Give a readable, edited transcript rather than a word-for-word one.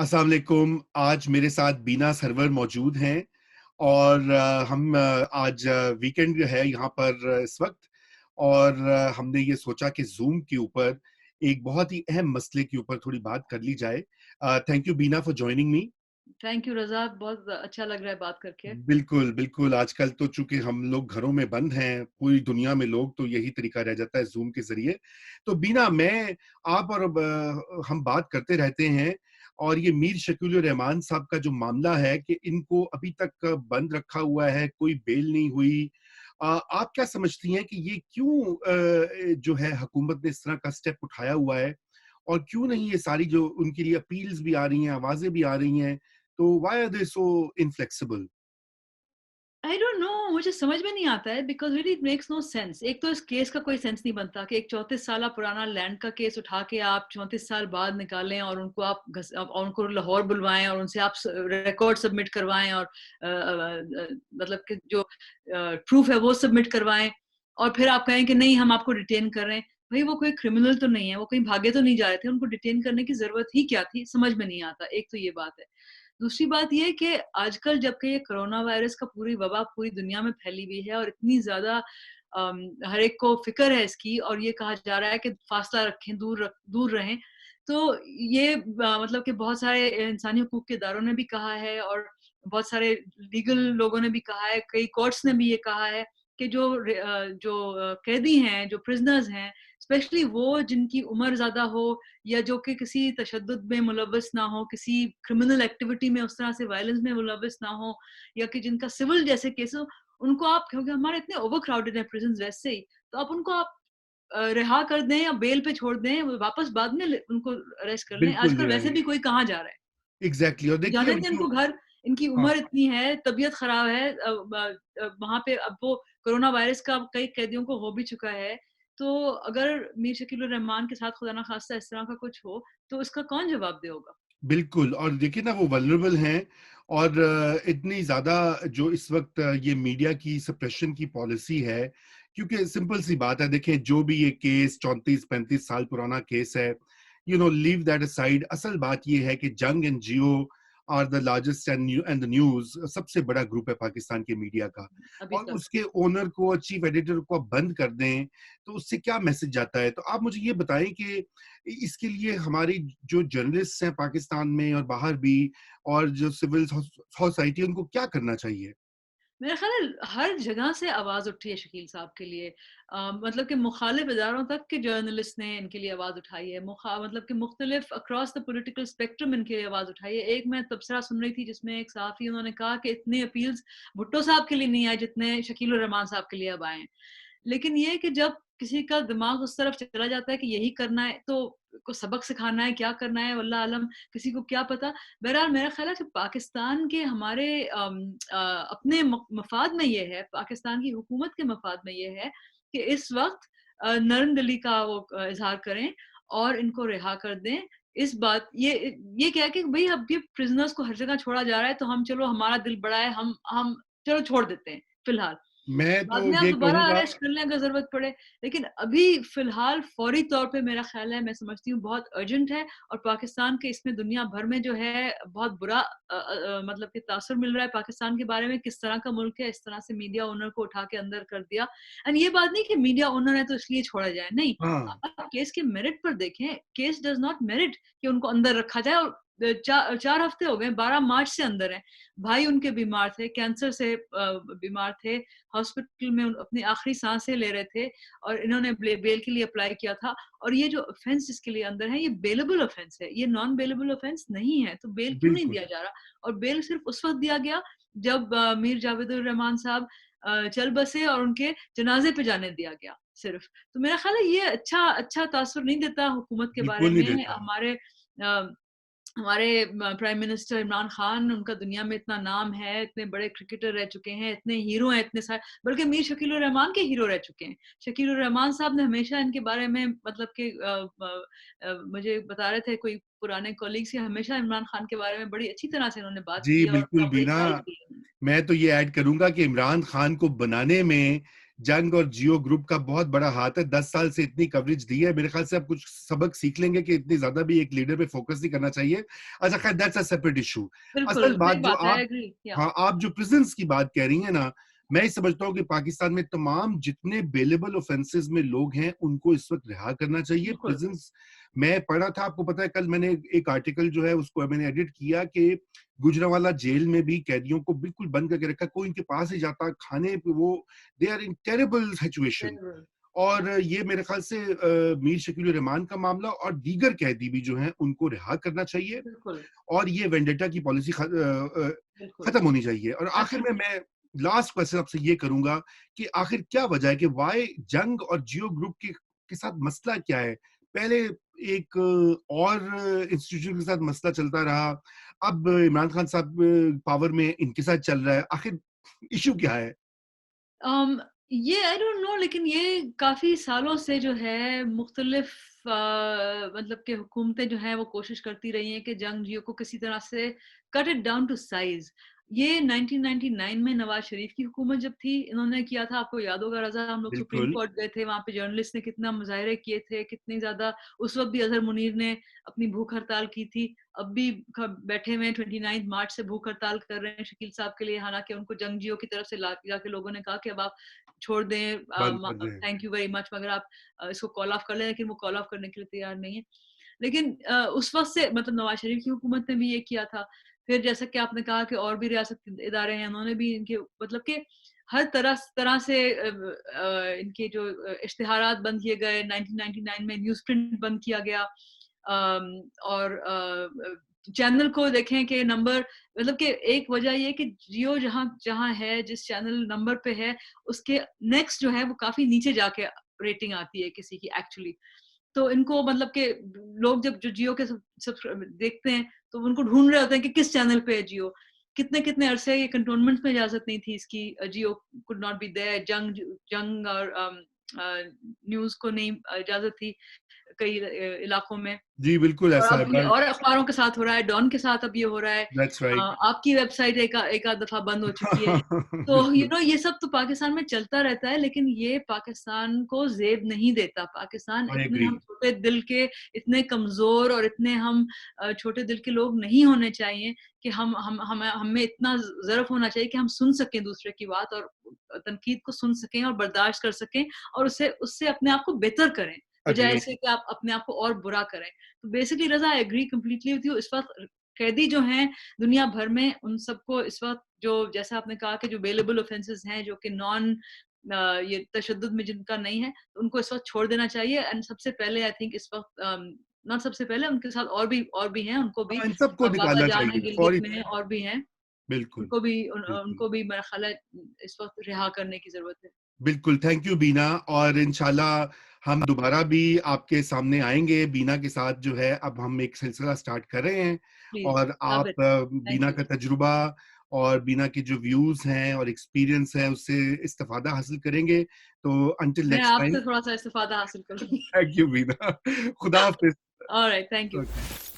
अस्सलाम वालेकुम। आज मेरे साथ बीना सरवर मौजूद हैं और हम आज वीकेंड है यहाँ पर इस वक्त और हमने ये सोचा कि जूम के ऊपर एक बहुत ही अहम मसले के ऊपर थोड़ी बात कर ली जाए। Thank you Beena for joining me. Thank you Raza, बहुत अच्छा लग रहा है बात करके। बिल्कुल, बिल्कुल। आजकल तो चूँकि हम लोग घरों में बंद हैं, पूरी दुनिया में लोग तो यही तरीका रह जाता है ज़ूम के ज़रिए। तो बीना मैं आप और हम बात करते रहते हैं और ये मीर शकील उर रहमान साहब का जो मामला है कि इनको अभी तक बंद रखा हुआ है, कोई बेल नहीं हुई। आप क्या समझती हैं कि ये क्यों जो है हुकूमत ने इस तरह का स्टेप उठाया हुआ है? और क्यों नहीं ये सारी जो उनके लिए अपील्स भी आ रही हैं, आवाज़ें भी आ रही हैं, तो why are they so inflexible? I don't know, मुझे समझ में नहीं आता है because really it makes no sense. एक तो इस केस का कोई सेंस नहीं बनता कि एक 34 साल पुराना लैंड का केस उठा के आप 34 साल बाद निकालें और उनको आप और उनको लाहौर बुलवाएँ और उनसे आप रिकॉर्ड सबमिट करवाएँ और मतलब कि जो प्रूफ है वो सबमिट करवाएँ और फिर आप कहें कि नहीं हम आपको डिटेन कर रहे हैं। भई वो कोई क्रिमिनल तो नहीं है, वो कहीं भागे तो नहीं जा रहे थे, उनको डिटेन करने की ज़रूरत ही क्या थी? समझ में नहीं आता। एक तो ये बात है। दूसरी बात ये है कि आजकल जबकि ये कोरोना वायरस का पूरी वबा पूरी दुनिया में फैली हुई है और इतनी ज़्यादा हर एक को फ़िक्र है इसकी और ये कहा जा रहा है कि फ़ासला रखें, दूर रहें। तो ये मतलब कि बहुत सारे इंसानी हकूक़ के इदारों ने भी कहा है और बहुत सारे लीगल लोगों ने भी कहा है, कई कोर्ट्स ने भी ये कहा है कि जो कैदी हैं, जो प्रिज़नर्स हैं, स्पेशली वो जिनकी उम्र ज़्यादा हो या जो कि किसी तशद्दुद में मुलव्वस ना हो, किसी क्रिमिनल एक्टिविटी में उस तरह से वायलेंस में मुलव्वस ना हो या कि जिनका सिविल जैसे केस हो, उनको आप क्योंकि हमारे इतने ओवर क्राउडेड हैं प्रिज़न्स वैसे ही, तो आप उनको रिहा कर दें या बेल पे छोड़ दें, वापस बाद में उनको अरेस्ट कर लें। बिल्कुल आजकल वैसे भी कोई कहाँ जा रहा है? एग्ज़ैक्टली और देखिए जाने हम दें तो उनको घर, इनकी हाँ, उम्र इतनी है, तबीयत ख़राब है वहाँ पे अब वो कोरोना वायरस का कई कैदियों को हो भी चुका है। तो अगर मीर शकील उर रहमान के साथ खुदा ना ख़ास्ता इस तरह का कुछ हो, तो इसका कौन जवाब दे होगा? बिल्कुल और देखिए ना वो वल्नरेबल हैं और इतनी ज़्यादा जो इस वक़्त ये मीडिया की सप्रेशन की पॉलिसी है, क्योंकि सिंपल सी बात है देखिए जो भी ये केस 34-35 साल पुराना केस है, लीव दैट असाइड असल बात ये है कि Jang and Geo are the largest and the news सबसे बड़ा ग्रुप है पाकिस्तान के मीडिया का अभी और तक। उसके ओनर को, चीफ एडिटर को आप बंद कर दें, तो उससे क्या मैसेज जाता है? तो आप मुझे ये बताएँ कि इसके लिए हमारी जो जर्नलिस्ट हैं पाकिस्तान में और बाहर भी और जो सिविल सोसाइटी उनको क्या करना चाहिए? मेरा ख़्याल है हर जगह से आवाज़ उठी है शकील साहब के लिए। मतलब कि मुख़ालिफ़ इदारों तक के जर्नलिस्ट ने इनके लिए आवाज़ उठाई है। मतलब कि मुख़्तलिफ़ अक्रॉस द पॉलिटिकल स्पेक्ट्रम इनके लिए आवाज़ उठाई है। एक मैं तबसरा सुन रही थी जिसमें एक सहाफ़ी उन्होंने कहा कि इतने अपील्स भुट्टो साहब के लिए नहीं आए जितने शकील उर रहमान साहब के लिए अब आए हैं। लेकिन ये है कि जब किसी का दिमाग उस तरफ चला जाता है कि यही करना है तो को सबक सिखाना है, क्या करना है वल्लाह आलम, किसी को क्या पता। बहरहाल मेरा ख़्याल है कि पाकिस्तान के हमारे अपने मफ़ाद में ये है, पाकिस्तान की हुकूमत के मफ़ाद में ये है कि इस वक़्त नरम दिली का वो इज़हार करें और इनको रिहा कर दें। इस बात ये क्या है कि भई अब ये प्रिज़नर्स को हर जगह छोड़ा जा रहा है तो हम चलो हमारा दिल बड़ा है, हम चलो छोड़ देते हैं, फ़िलहाल। मैं बाद तो में आप ये दोबारा कहूँगा अरेस्ट कर लें अगर ज़रूरत पड़े। लेकिन अभी फ़िलहाल फ़ौरी तौर पे मेरा ख़्याल है, मैं समझती हूँ बहुत अर्जेंट है और पाकिस्तान के इसमें दुनिया भर में जो है बहुत बुरा मतलब कि तासुर मिल रहा है पाकिस्तान के बारे में, किस तरह का मुल्क है, इस तरह से मीडिया ओनर को उठा के अंदर कर दिया। एंड ये बात नहीं कि मीडिया ओनर है तो इसलिए छोड़ा जाए, नहीं। हाँ, आप केस के मेरिट पर देखें, केस डज़ नॉट मेरिट कि उनको अंदर रखा जाए और 4 हफ़्ते हो गए, 12 मार्च से अंदर हैं। भाई उनके बीमार थे, कैंसर से बीमार थे, हॉस्पिटल में अपनी आखिरी सांसें ले रहे थे और इन्होंने बेल के लिए अप्लाई किया था और ये जो ऑफेंस इसके लिए अंदर है ये बेलेबल ऑफेंस है, ये नॉन बेलेबल ऑफेंस नहीं है, तो बेल क्यों नहीं बिल्कुल। दिया जा रहा? और बेल सिर्फ उस वक्त दिया गया जब मीर जावेदुर रहमान साहब चल बसे और उनके जनाजे पे जाने दिया गया सिर्फ। तो मेरा ख्याल है ये अच्छा तासुर नहीं देता हुकूमत के बारे बिल्कुल नहीं में। देता। हमारे प्राइम मिनिस्टर इमरान खान, उनका दुनिया में इतना नाम है, इतने बड़े क्रिकेटर रह चुके हैं, इतने हीरो हैं, इतने सारे, बल्कि मीर शकील उर रहमान के हीरो रह चुके हैं। शकील उर रहमान साहब ने हमेशा इनके बारे में मतलब कि मुझे बता रहे थे कोई पुराने कॉलीग्स, हमेशा इमरान खान के बारे में बड़ी अच्छी तरह से उन्होंने बात जी, की और बिल्कुल उनका बड़ी बीना, तारीफ की है। मैं तो ये ऐड करूँगा कि इमरान खान को बनाने में जंग और जियो ग्रुप का बहुत बड़ा हाथ है, 10 साल से इतनी कवरेज दी है, मेरे ख्याल से अब कुछ सबक सीख लेंगे कि इतनी ज़्यादा भी एक लीडर पे फोकस नहीं करना चाहिए। अच्छा ख़ैर दैट्स अ सेपरेट इश्यू। बिल्कुल, असल बात सही जो बात है, आई आप एग्री, या हाँ, आप जो प्रिज़न्स की बात कह रही हैं ना, मैं ये समझता हूँ कि पाकिस्तान में तमाम जितने बेलेबल ऑफेंसेस में लोग हैं, उनको इस वक़्त रिहा करना चाहिए। बिल्कुल, प्रिज़न्स मैं पढ़ा था, आपको पता है कल मैंने एक आर्टिकल जो है उसको मैंने एडिट किया कि गुजरांवाला जेल में भी कैदियों को बिल्कुल बंद करके रखा, कोई इनके पास नहीं जाता, खाने पे वो they are in terrible situation. Terrible, और ये मेरे ख्याल से मीर शकील उर रहमान का मामला और दीगर कैदी भी जो हैं, उनको रिहा करना चाहिए बिल्कुल, और ये वेंडेटा की पॉलिसी बिल्कुल, खत्म होनी चाहिए। और आखिर में एब्सोल्यूटली। मैं लास्ट क्वेश्चन आपसे ये करूंगा कि आखिर क्या वजह है कि वाई जंग और जियो ग्रुप के साथ मसला क्या है? पहले एक और इंस्टीट्यूशन के साथ मसला चलता रहा, अब इमरान खान साहब पावर में इनके साथ चल रहा है, आखिर इश्यू क्या है? ये आई डोंट नो, लेकिन ये काफ़ी सालों से जो है मुख्तलिफ मतलब कि हुकूमतें जो हैं वो कोशिश करती रही हैं कि जंग-जियो को किसी तरह से cut it down to size. ये 1999 में नवाज़ शरीफ की हुकूमत जब थी, इन्होंने किया था, आपको याद होगा रज़ा, हम लोग सुप्रीम बिल्कुल, कोर्ट गए थे, वहाँ पे जर्नलिस्ट ने कितना मुज़ाहरे किए थे, कितनी ज़्यादा उस वक़्त भी अज़हर मुनीर ने अपनी भूख हड़ताल की थी। अब भी बैठे हुए हैं 29 मार्च से भूख हड़ताल कर रहे हैं शकील साहब के लिए, हालाँकि उनको जंग-जियो की तरफ से ला जाके लोगों ने कहा कि अब आप छोड़ दें, बंद कर दें। थैंक यू वेरी मच, मगर आप इसको कॉल ऑफ कर लें, लेकिन वो कॉल ऑफ करने के लिए तैयार नहीं है। लेकिन उस वक़्त से मतलब नवाज़ शरीफ की हुकूमत ने भी ये किया था। फिर जैसा कि आपने कहा कि और भी रियासती इदारे हैं, उन्होंने भी इनके मतलब कि हर तरह तरह से इनके जो इश्तिहारात बंद किए गए, 1999 में न्यूज़ प्रिंट बंद किया गया। और चैनल को देखें कि नंबर, मतलब कि एक वजह ये है कि जियो जहाँ जहाँ है, जिस चैनल नंबर पे है, उसके नेक्स्ट जो है वो काफ़ी नीचे जाके रेटिंग आती है किसी की एक्चुअली। तो इनको मतलब कि लोग जब जो जियो के देखते हैं, तो उनको ढूँढ रहे होते हैं कि किस चैनल पे है जियो। कितने-कितने अरसे ये कैंटोनमेंट्स में इजाज़त नहीं थी इसकी, जियो कुड नॉट बी देयर, जंग और न्यूज़ को नहीं इजाज़त थी कई इलाकों में। जी, बिल्कुल और ऐसा है। अब ये और अखबारों के साथ हो रहा है, डॉन के साथ अब ये हो रहा है। That's right. आपकी वेबसाइट एक आध दफ़ा बंद हो चुकी है। तो बिल्कुल, ये सब तो पाकिस्तान में चलता रहता है, लेकिन ये पाकिस्तान को ज़ेब नहीं देता। पाकिस्तान आई इतने एग्री। हम छोटे दिल के, इतने कमज़ोर और इतने हम छोटे दिल के लोग नहीं होने चाहिए कि हमें इतना ज़र्फ़ होना चाहिए कि हम सुन सकें दूसरे की बात और तनकीद को सुन सकें और बर्दाश्त कर सकें और उससे उससे अपने आप को बेहतर करें, बजाय अग्रीड। इसके कि आप अपने आप को और बुरा करें। तो basically Raza, I agree completely with you. इस वक़्त कैदी जो हैं दुनिया भर में, उन सबको इस वक़्त, जो जैसा आपने कहा कि जो बेलेबल ऑफेंसेस हैं, जो कि नॉन ये तशद्दुद में जिनका नहीं है, उनको इस वक़्त छोड़ देना चाहिए। एंड सबसे पहले आई थिंक इस वक़्त नॉट सबसे पहले, उनके साथ और भी हैं, उनको भी हाँ, इन सबको बाबा निकालना जान है चाहिए, गिलगित फौरी में, और भी हैं। बिल्कुल, बिल्कुल। उनको भी मेरा ख़्याल है इस वक़्त रिहा करने की ज़रूरत है। बिल्कुल, थैंक यू बीना और इंशाल्लाह हम दोबारा भी आपके सामने आएँगे, बीना के साथ जो है अब हम एक सिलसिला स्टार्ट कर रहे हैं प्लीज़, और लव आप इट। Thank Bina you. का तजुर्बा और बीना के जो व्यूज़ हैं और एक्सपीरियंस है, उससे इस्तिफ़ादा हासिल करेंगे। तो अंटिल मैं नेक्स्ट टाइम, आपसे थोड़ा-सा इस्तिफ़ादा हासिल करूँगी। थैंक यू बीना। खुदा हाफ़िज़। Alright, thank you. ओके।